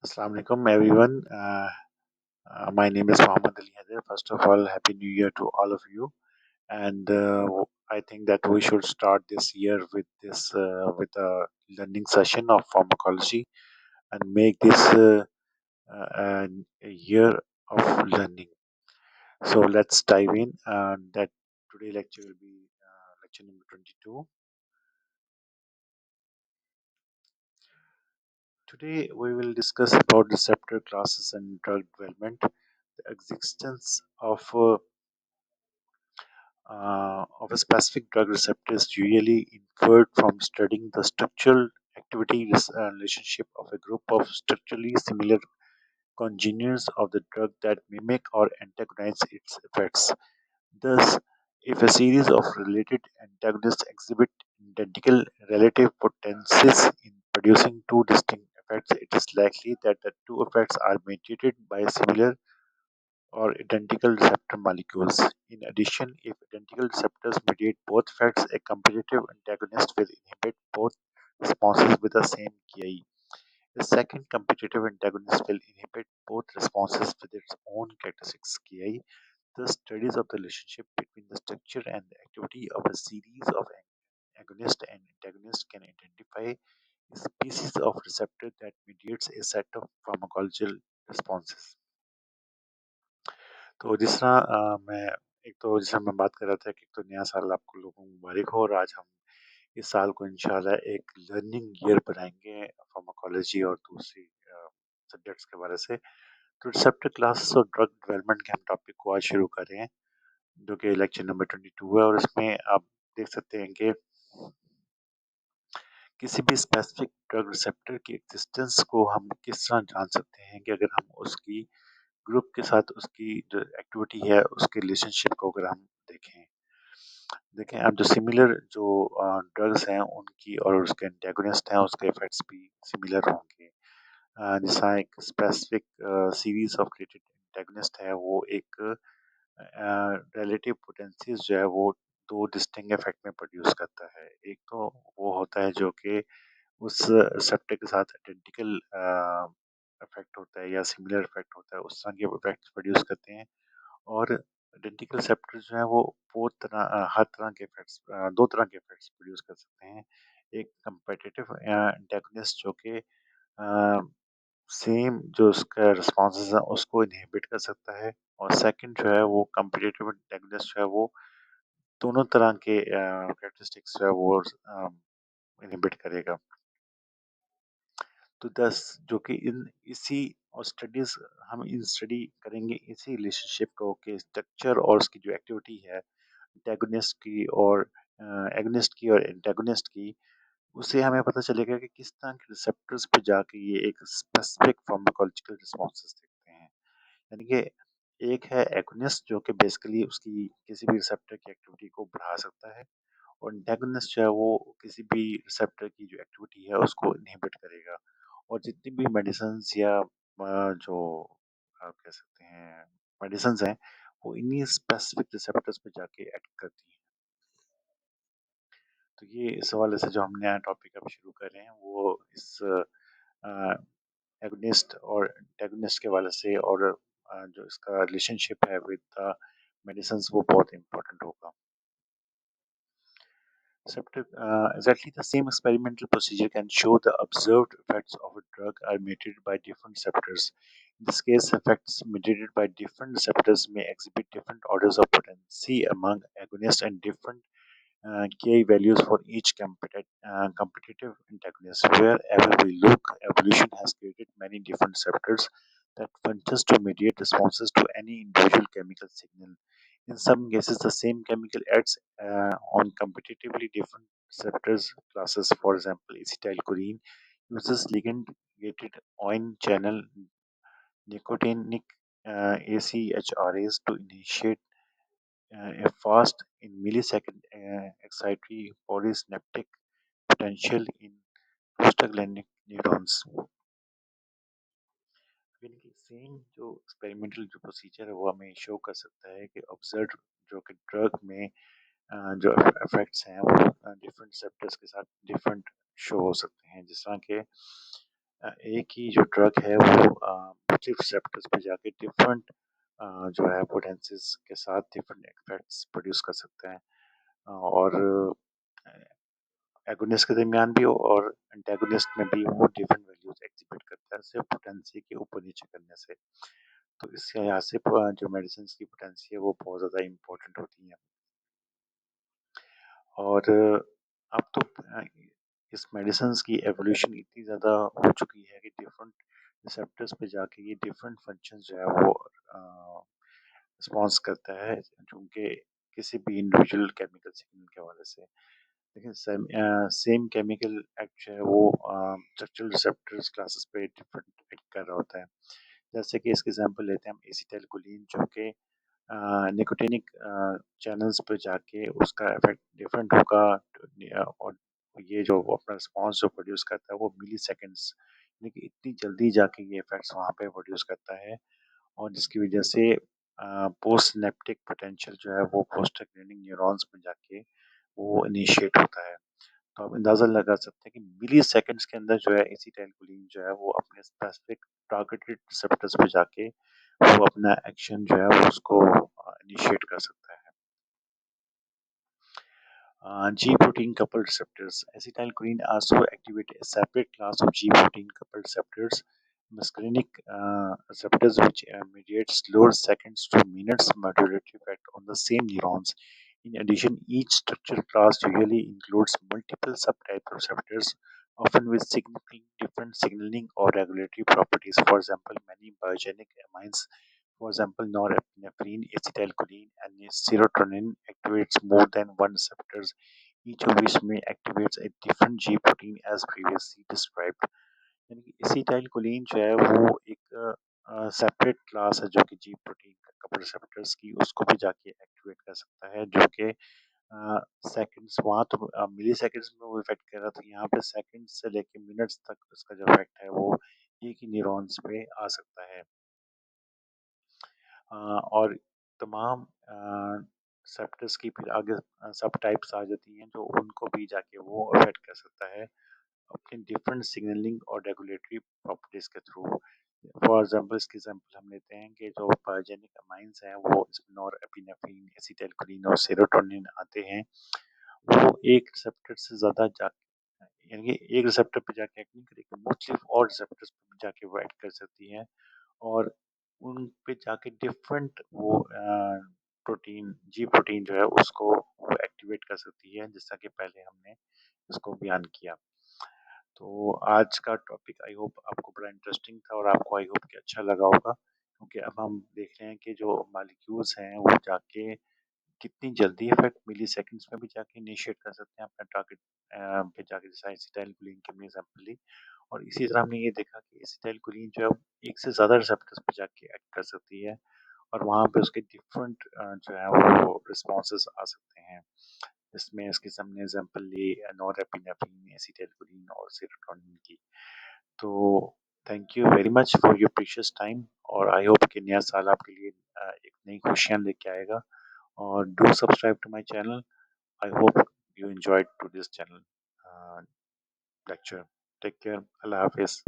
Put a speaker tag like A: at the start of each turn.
A: Assalamu alaikum, everyone. My name is Mohammed Ali Haider. First of all, Happy New Year to all of you. And I think that we should start this year with with a learning session of pharmacology and make this a year of learning. So let's dive in. That today lecture will be lecture number 22. Today we will discuss about receptor classes and drug development, the existence of a specific drug receptor is usually inferred from studying the structural activity relationship of a group of structurally similar congeners of the drug that mimic or antagonize its effects. Thus, if a series of related antagonists exhibit identical relative potencies in producing two distinct effects, it is likely that the two effects are mediated by similar or identical receptor molecules. In addition, if identical receptors mediate both effects, a competitive antagonist will inhibit both responses with the same KI. A second competitive antagonist will inhibit both responses with its own characteristics KI. The studies of the relationship between the structure and the activity of a series of agonist and antagonist can identify a species of receptor that mediates a set of pharmacological responses. तो जिस तरह मैं एक तो जैसे मैं बात कर रहा था कि एक तो नया साल आपको लोगों को मुबारक हो और आज हम इस साल को इंशाल्लाह एक लर्निंग ईयर बनाएंगे फार्माकोलॉजी और दूसरी सब्जेक्ट्स के बारे से तो रिसेप्टर क्लासेस और ड्रग डेवलपमेंट के हम टॉपिक को आज शुरू कर रहे हैं जो कि लेक्चर नंबर 22 है और इसमें आप देख सकते हैं कि किसी भी स्पेसिफिक ड्रग रिसेप्टर की एग्जिस्टेंस को हम किस तरह जान सकते हैं कि अगर हम उसकी ग्रुप के साथ उसकी जो एक्टिविटी है उसके रिलेशनशिप को अगर हम देखें देखें अब जो सिमिलर जो ड्रग्स हैं उनकी और उसके एंटेगोनिस्ट हैं उसके इफेक्ट्स भी सिमिलर होंगे जैसा एक specific series of created antagonist है वो एक रिलेटिव पोटेंसीज जो है वो दो डिस्टिंक्ट इफेक्ट में प्रोड्यूस करता है एक तो वो होता है जो कि उस रिसेप्टर के साथ आइडेंटिकल इफेक्ट होता है या सिमिलर इफेक्ट होता है उस तरह के इफेक्ट्स प्रोड्यूस करते हैं और आइडेंटिकल रिसेप्टर जो है वो हर तरह के इफेक्ट्स दो तरह के इफेक्ट्स प्रोड्यूस कर सकते हैं एक कंपेटिटिव एंटेगोनिस्ट जो कि सेम जो उसका रिस्पॉन्सेज है उसको इनहिबिट कर सकता है और सेकंड जो है वो कम्पिटिटिव एंटेगोनिस्ट जो है वो दोनों तरह के कैरेक्टरिस्टिक्स जो है वो इनहिबिट करेगा तो दस जो कि इन इसी और स्टडीज हम इन स्टडी करेंगे इसी रिलेशनशिप को कि स्ट्रक्चर और उसकी जो एक्टिविटी है एंटेगोनिस्ट की और एगनिस्ट की और एंटेगोनिस्ट की उससे हमें पता चलेगा कि किस तरह के रिसेप्टर्स पे जाके ये एक स्पेसिफिक फार्माकोलॉजिकल रिस्पॉन्सेस देखते हैं यानी कि एक है एगोनिस्ट जो कि बेसिकली उसकी किसी भी रिसेप्टर की एक्टिविटी को बढ़ा सकता है और एंटेगोनिस्ट जो है वो किसी भी रिसेप्टर की जो एक्टिविटी है उसको इनहिबिट करेगा और जितनी भी मेडिसिन या जो आप कह सकते हैं मेडिसिन हैं वो इन्हीं स्पेसिफिक रिसेप्टर्स पे जाके एक्ट करती हैं तो ये इस हवाले से जो हम नया टॉपिक अब शुरू कर रहे हैं वो इस एगोनिस्ट और एंटेगोनिस्ट के हवाले से और जो इसका रिलेशनशिप है विद मेडिसिन वो बहुत इंपॉर्टेंट होगा exactly the same experimental procedure can show the observed effects of a drug are mediated by different receptors. In this case, effects mediated by different receptors may exhibit different orders of potency among agonists and different Ki values for each competitive antagonist. Wherever we look, evolution has created many different receptors that functions to mediate responses to any individual chemical signal. In some cases, the same chemical acts on competitively different receptors classes. For example, acetylcholine uses ligand-gated ion channel nicotinic AChRAs to initiate a fast in millisecond excitatory polysynaptic potential in prostaglandinic neurons. यानी कि same जो experimental जो procedure है वो हमें show कर सकता है कि ऑब्जर्व जो कि ड्रग में जो इफेक्ट्स हैं वो डिफरेंट रिसेप्टर्स के साथ डिफरेंट शो हो सकते हैं जिस तरह के एक ही जो ड्रग है वो मुख्तलिफ रिसेप्टर्स पे जाके डिफरेंट जो है पोटेंसीज के साथ डिफरेंट इफेक्ट्स प्रोड्यूस कर सकते हैं। और एगोनिस्ट के दरमियान भी और एंटागोनिस्ट में भी वो डिफरेंट वैल्यूज एग्जिबिट करता है सिर्फ पोटेंसी के ऊपर नीचे करने से। तो इस लिहाज से जो मेडिसिन की पोटेंसी है वो बहुत ज़्यादा इम्पोर्टेंट होती है। और अब तो इस मेडिसिन की एवोल्यूशन इतनी ज़्यादा हो चुकी है कि डिफरेंट रिसेप्टर्स पे जाके ये डिफरेंट फंक्शंस जो है वो रिस्पॉन्स करता है चूँकि किसी भी इंडिविजुअल केमिकल सिग्नल के हवाले से। लेकिन सेम केमिकल एक्ट जो है वो स्ट्रक्चरल रिसेप्टर्स क्लासेस पे डिफरेंट एक्ट कर रहा होता है। जैसे कि इसकी एग्जांपल लेते हैं हम एसिटाइलकोलिन जो कि निकोटिनिक चैनल्स पे जाके उसका इफेक्ट डिफरेंट होगा। और ये जो वो अपना रिस्पॉन्स जो प्रोड्यूस करता है वो मिली सेकेंड्स यानी कि इतनी जल्दी जाके ये इफेक्ट्स वहाँ पे प्रोड्यूस करता है। और जिसकी वजह से पोस्ट सिनेप्टिक पोटेंशियल जो है वो पोस्ट न्यूरॉन्स में जाके वो इनिशिएट होता है। तो आप अंदाज़ा लगा सकते हैं कि मिली सेकंड्स के अंदर जो है एसिटाइलकोलिन जो है वो अपने स्पेसिफिक टारगेटेड रिसेप्टर्स पे जाके वो अपना एक्शन जो है वो उसको इनिशिएट कर सकता है। G protein coupled receptors. Acetylcholine also activate a separate class of G protein coupled receptors, muscarinic receptors, which mediate slower seconds to minutes modulatory effect on the same neurons. In addition, each structure class usually includes multiple subtypes of receptors, often with significantly different signaling or regulatory properties. For example, many biogenic amines, for example, norepinephrine, acetylcholine, and serotonin activates more than one receptors, each of which may activate a different G protein as previously described. यानी कि acetylcholine जो है वो एक separate class है जो कि जी protein couple receptors की उसको भी जाके एक्टिवेट कर सकता है जो कि सेकंड्स वहाँ तो मिली सेकंड्स में वो इफेक्ट कर रहा था, यहाँ पे सेकंड्स से लेके मिनट्स तक उसका जो इफेक्ट है वो एक ही न्यूरॉन्स पे आ सकता है। और तमाम सेप्टर्स की फिर आगे सब टाइप्स आ जाती हैं जो उनको भी जाके वो अफेक्ट कर सकता है अपने डिफरेंट सिग्नलिंग और रेगुलेटरी प्रॉपर्टीज के थ्रू। फॉर एग्जांपल इसकी एग्जांपल हम लेते हैं कि जो बायोजेनिक अमाइंस हैं वो इसमें नॉरएपिनेफ्रिन, एसिटाइलकोलिन और सेरोटोनिन आते हैं। वो एक रिसेप्टर से ज़्यादा जा यानी कि एक रिसेप्टर पे जाके एक्ट नहीं करेगी, मुख्तलिफ और रिसेप्टर्स पे जाके वो एक्ट कर सकती हैं। और उन पे जाके डिफरेंट वो प्रोटीन जी प्रोटीन जो है उसको वो एक्टिवेट कर सकती है जैसा कि पहले हमने इसको बयान किया। तो आज का टॉपिक आई होप आपको बड़ा इंटरेस्टिंग था और आपको आई होप कि अच्छा लगा होगा क्योंकि अब हम देख रहे हैं कि जो मालिक्यूल्स हैं वो जाके कितनी जल्दी इफेक्ट मिली सेकंड्स में भी जाके इनिशिएट कर सकते हैं अपना टारगेट पे जाके, जैसा एसिटाइलकोलिन की हमने एग्जांपल ली। और इसी तरह हमने ये देखा कि एसिटाइलकोलिन जो है एक से ज़्यादा रिसेप्टर्स पे जाके एक्ट कर सकती है और वहाँ पे उसके डिफरेंट जो है वो रिस्पॉन्सेज आ सकते हैं। इसमें इसके सामने एग्जांपल ली नॉरएपिनेफ्रिन, एसिटाइलकोलिन और सेरोटोनिन की। तो thank you very much for your precious time और आई होप कि नया साल आपके लिए एक नई खुशियाँ लेके आएगा। और do subscribe to my channel. I hope you enjoyed to this channel lecture. Take care. Allah Hafiz.